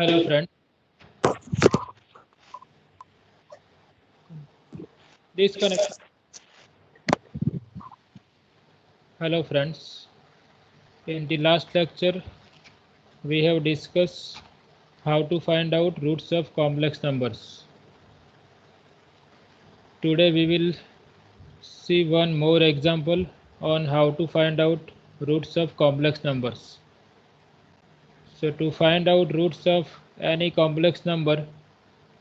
Hello friend, disconnect. Hello friends. In the last lecture, we have discussed how to find out roots of complex numbers. Today we will see one more example on how to find out roots of complex numbers. So to find out roots of any complex number,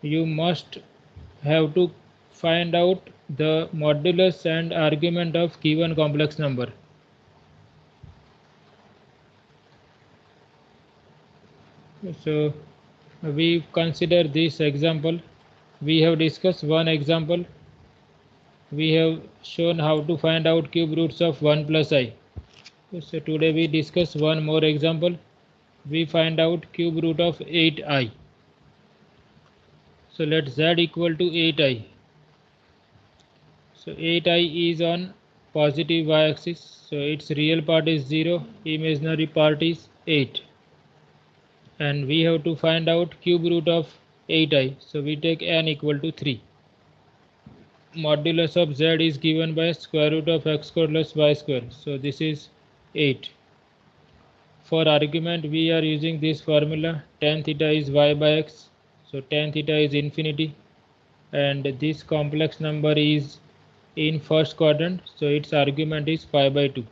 you must have to find out the modulus and argument of given complex number. So we consider this example. We have discussed one example. We have shown how to find out cube roots of 1 plus I. So today we discuss one more example. We find out cube root of 8i. So let z equal to 8i. So 8i is on positive y-axis. So its real part is 0, imaginary part is 8. And we have to find out cube root of 8i. So we take n equal to 3. Modulus of z is given by square root of x square plus y square. So this is 8. For argument we are using this formula, tan theta is y by x. So tan theta is infinity. And this complex number is in first quadrant. So its argument is pi by 2.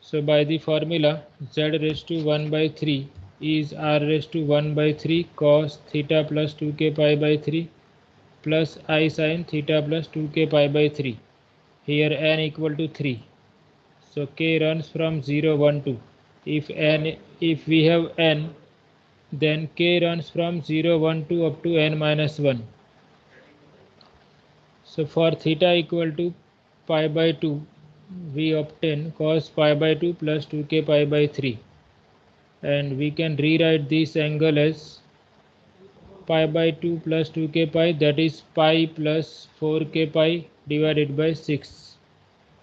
So by the formula, z raised to 1 by 3 is r raised to 1 by 3 cos theta plus 2k pi by 3 plus I sin theta plus 2k pi by 3. Here n equal to 3. So k runs from 0, 1, 2. If we have n, then k runs from 0, 1, 2 up to n minus 1. So for theta equal to pi by 2, we obtain cos pi by 2 plus 2k pi by 3. And we can rewrite this angle as pi by 2 plus 2k pi, that is pi plus 4k pi divided by 6.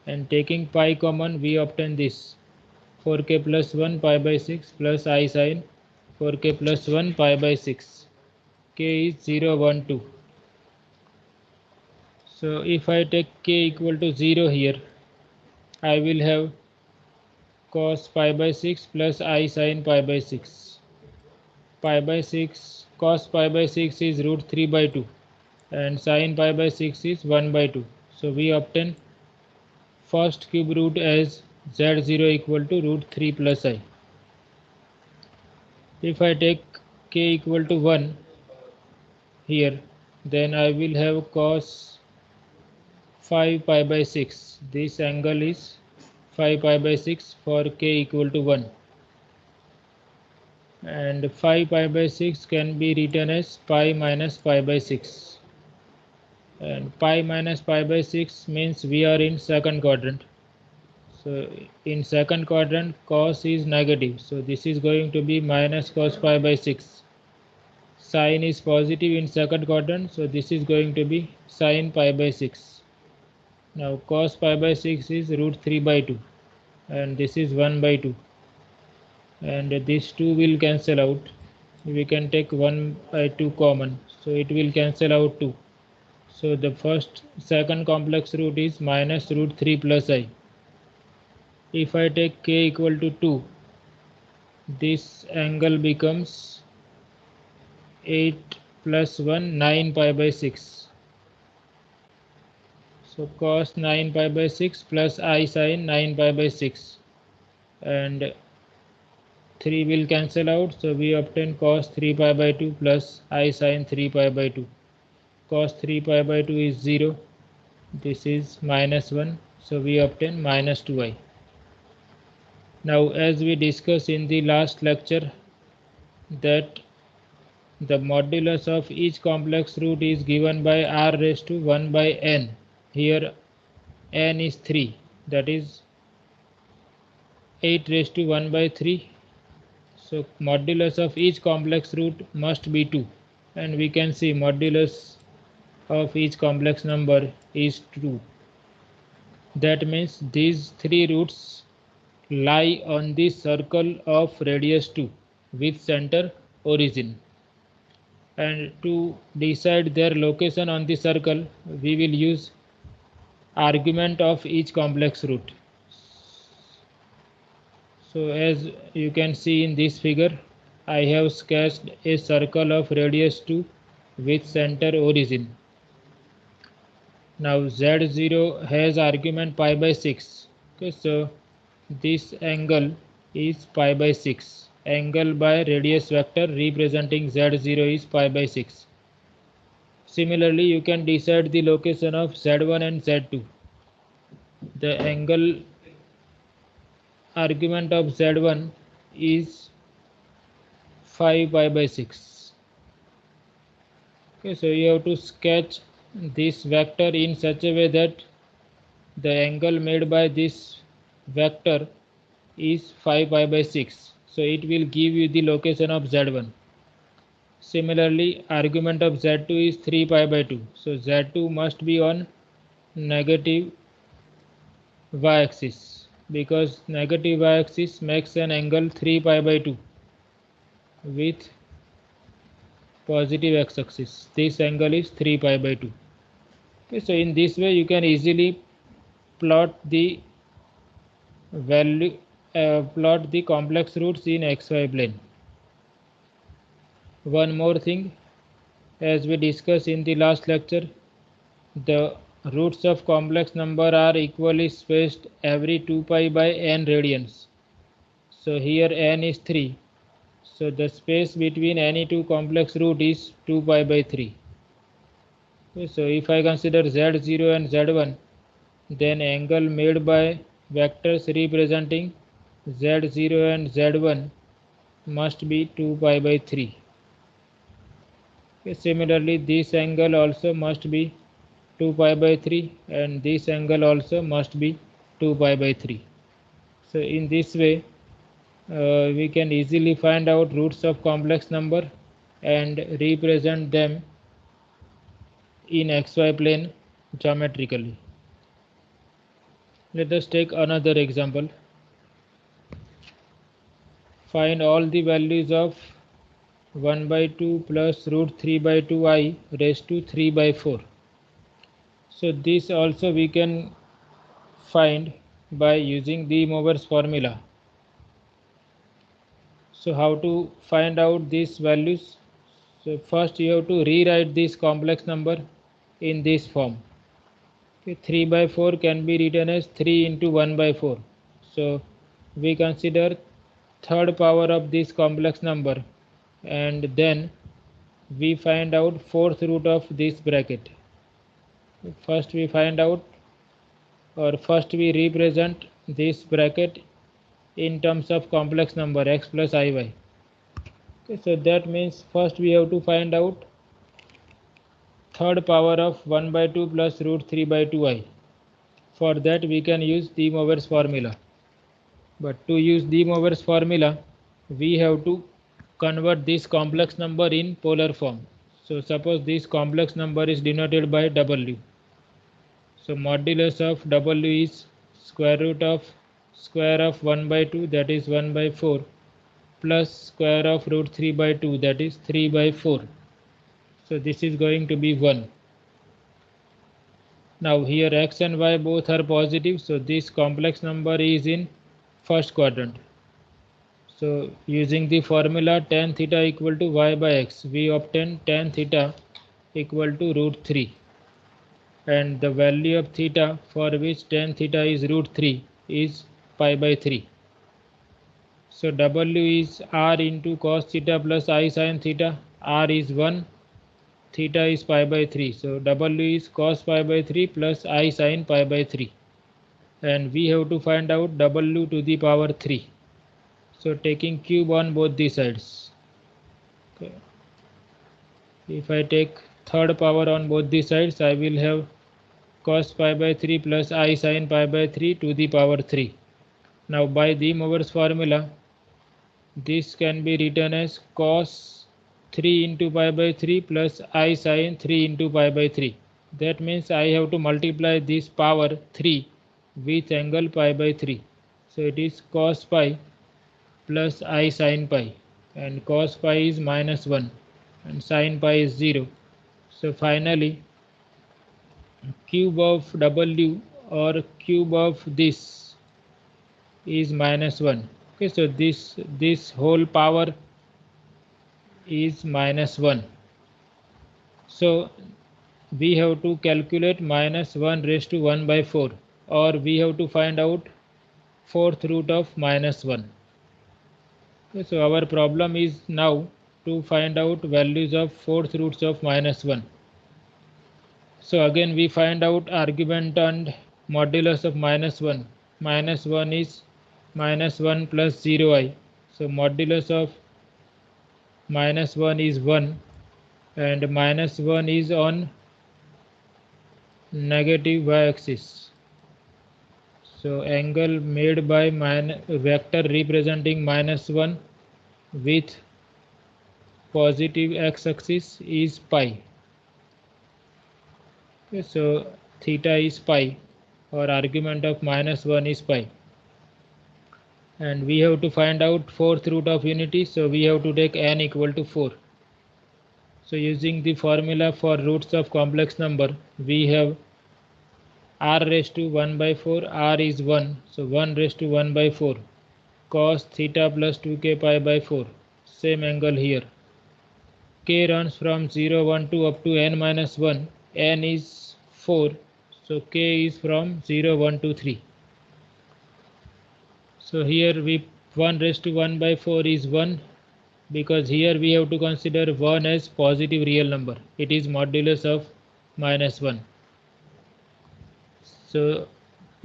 And taking pi common, we obtain this 4k plus 1 pi by 6 plus I sin 4k plus 1 pi by 6. K is 0, 1, 2. So if I take k equal to 0 here, I will have cos pi by 6 plus I sin pi by 6. Pi by 6, cos pi by 6 is root 3 by 2 and sin pi by 6 is 1 by 2. So we obtain first cube root as z0 equal to root 3 plus I. If I take k equal to 1 here, then I will have cos 5 pi by 6. This angle is 5 pi by 6 for k equal to 1. And 5 pi by 6 can be written as pi minus pi by 6. And pi minus pi by 6 means we are in second quadrant. So in second quadrant cos is negative. So this is going to be minus cos pi by 6. Sin is positive in second quadrant. So this is going to be sin pi by 6. Now cos pi by 6 is root 3 by 2. And this is 1 by 2. And these 2 will cancel out. We can take 1 by 2 common. So it will cancel out 2. So the second complex root is minus root 3 plus I. If I take k equal to 2, this angle becomes 8 plus 1, 9 pi by 6. So cos 9 pi by 6 plus I sin 9 pi by 6. And 3 will cancel out. So we obtain cos 3 pi by 2 plus I sin 3 pi by 2. Cos 3 pi by 2 is 0. This is minus 1. So we obtain minus 2i. Now as we discussed in the last lecture that the modulus of each complex root is given by r raised to 1 by n. Here n is 3, that is 8 raised to 1 by 3. So modulus of each complex root must be 2, and we can see modulus of each complex number is 2. That means these 3 roots lie on the circle of radius 2. with center origin. And to decide their location on the circle, we will use argument of each complex root. So as you can see in this figure, I have sketched a circle of radius 2 with center origin. Now z0 has argument pi by 6. Okay, so this angle is pi by 6. Angle by radius vector representing z0 is pi by 6. Similarly, you can decide the location of z1 and z2. The angle argument of z1 is 5 pi by 6. Okay, so you have to sketch this vector in such a way that the angle made by this vector is 5 pi by 6. So it will give you the location of z1. Similarly, argument of z2 is 3 pi by 2. So z2 must be on negative y-axis, because negative y-axis makes an angle 3 pi by 2 with positive x-axis. This angle is 3 pi by 2. Okay, so in this way you can easily plot the value, plot the complex roots in xy plane. One more thing, as we discussed in the last lecture, the roots of complex number are equally spaced every 2 pi by n radians. So here n is 3. So the space between any two complex root is 2 pi by 3. Okay, so if I consider z0 and z1, then angle made by vectors representing z0 and z1 must be 2 pi by 3. Okay, similarly, this angle also must be 2 pi by 3 and this angle also must be 2 pi by 3. So in this way we can easily find out roots of complex number and represent them in xy plane geometrically. Let us take another example. Find all the values of 1 by 2 plus root 3 by 2 I raised to 3 by 4. So this also we can find by using De Moivre's formula. So how to find out these values? So first you have to rewrite this complex number in this form. Okay, 3 by 4 can be written as 3 into 1 by 4. So we consider third power of this complex number and then we find out fourth root of this bracket. First we find out, or first we represent this bracket in terms of complex number x plus iy. Okay, so that means first we have to find out third power of 1 by 2 plus root 3 by 2i. For that we can use De Moivre's formula. But to use De Moivre's formula, we have to convert this complex number in polar form. So suppose this complex number is denoted by w. So modulus of w is square root of square of 1 by 2, that is 1 by 4, plus square of root 3 by 2, that is 3 by 4. So this is going to be 1. Now here x and y both are positive, so this complex number is in first quadrant. So using the formula tan theta equal to y by x, we obtain tan theta equal to root 3. And the value of theta for which tan theta is root 3 is pi by 3. So w is r into cos theta plus I sin theta. R is 1, theta is pi by 3. So w is cos pi by 3 plus I sin pi by 3. And we have to find out w to the power 3. So taking cube on both the sides. Okay. If I take third power on both the sides, I will have cos pi by 3 plus I sin pi by 3 to the power 3. Now by De Moivre's formula, this can be written as cos 3 into pi by 3 plus I sin 3 into pi by 3. That means I have to multiply this power 3 with angle pi by 3. So it is cos pi plus I sin pi. and cos pi is -1 and sin pi is 0. So finally cube of w or cube of this is -1. Okay, so this whole power is -1. So we have to calculate -1 raised to 1 by 4, or we have to find out fourth root of -1. Okay, so our problem is now to find out values of fourth roots of -1. So again we find out argument and modulus of -1. -1 is -1 plus 0i. So modulus of -1 is 1 and -1 is on negative y-axis. So angle made by vector representing -1 with positive x-axis is pi. Okay, so theta is pi, or argument of -1 is pi. And we have to find out fourth root of unity, so we have to take n equal to 4. So using the formula for roots of complex number, we have r raised to 1 by 4, r is 1, so 1 raised to 1 by 4, cos theta plus 2k pi by 4, same angle here. K runs from 0, 1, 2 up to n minus 1, n is 4, so k is from 0, 1, 2, 3. So here we 1 raised to 1 by 4 is 1, because here we have to consider 1 as positive real number. It is modulus of -1. So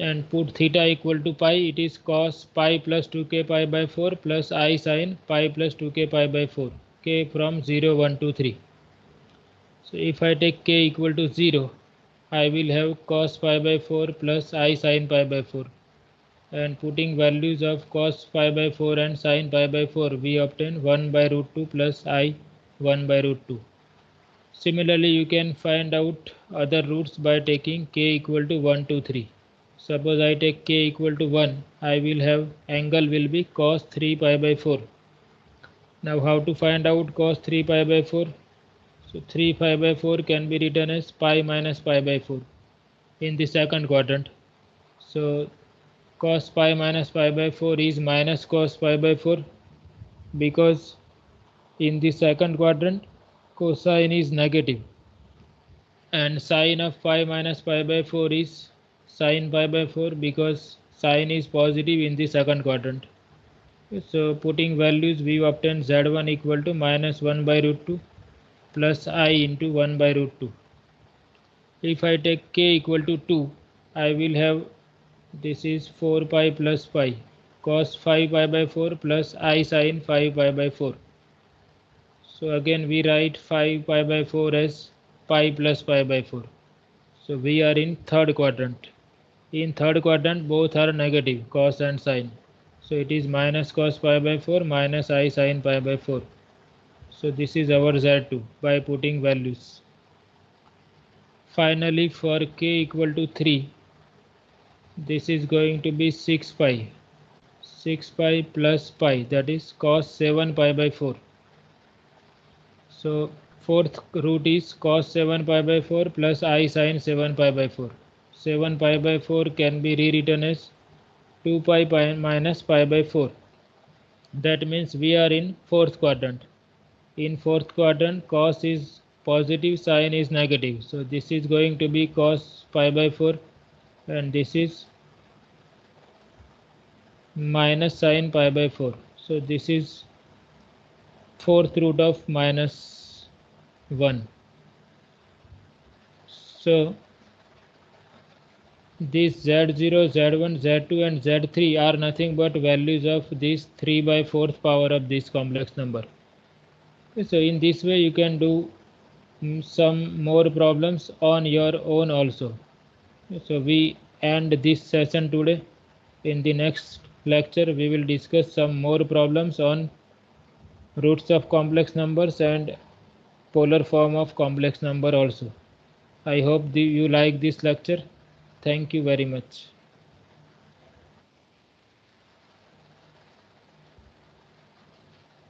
and put theta equal to pi, it is cos pi plus 2k pi by 4 plus I sin pi plus 2k pi by 4, k from 0, 1, 2, 3. So if I take k equal to 0, I will have cos pi by 4 plus I sin pi by 4, and putting values of cos pi by 4 and sin pi by 4, we obtain 1 by root 2 plus I 1 by root 2. Similarly, you can find out other roots by taking k equal to 1, 2, 3. Suppose I take k equal to 1, I will have angle will be cos 3 pi by 4. Now how to find out cos 3 pi by 4? So 3 pi by 4 can be written as pi minus pi by 4 in the second quadrant. So cos pi minus pi by 4 is minus cos pi by 4, because in the second quadrant cosine is negative, and sine of pi minus pi by 4 is sin pi by 4, because sine is positive in the second quadrant. So putting values, we obtain z1 equal to minus 1 by root 2 plus I into 1 by root 2. If I take k equal to 2, I will have, this is 4 pi plus pi, cos 5 pi by 4 plus I sin 5 pi by 4. So again we write 5 pi by 4 as pi plus pi by 4. So we are in third quadrant. In third quadrant both are negative, cos and sin. So it is minus cos pi by 4 minus I sin pi by 4. So this is our Z2 by putting values. Finally for k equal to 3, this is going to be 6 pi. 6 pi plus pi, that is cos 7 pi by 4. So fourth root is cos 7 pi by 4 plus I sin 7 pi by 4. 7 pi by 4 can be rewritten as 2 pi minus pi by 4. That means we are in fourth quadrant. In fourth quadrant, cos is positive, sin is negative. So this is going to be cos pi by 4, and this is minus sin pi by 4. So this is fourth root of minus 1. So these Z0, Z1, Z2 and Z3 are nothing but values of this 3 by 4th power of this complex number. Okay, so in this way you can do some more problems on your own also. So we end this session today. In the next lecture we will discuss some more problems on roots of complex numbers and polar form of complex number also. I hope you like this lecture. Thank you very much.